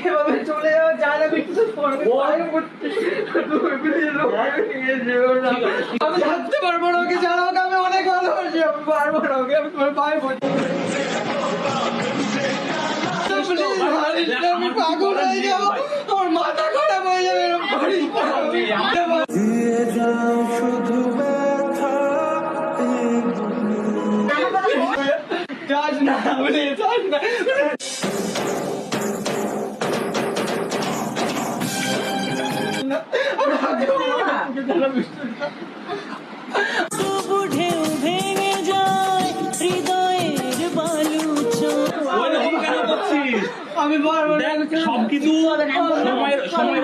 এভাবে চলে যাওয়া যায় না কিছু আমি থাকতে পারবো না ওকে ছাড়া ওকে আমি অনেক ভালোবাসি আমি পারবো না ওকে আমি তোমার পায়ে বলছি আমি পাগল হয়ে যাবো আমার মাথা খারাপ হয়ে যাবে এরকম করিস শুধু যাস না বলে যাস না আমি সবকিছু সময়ের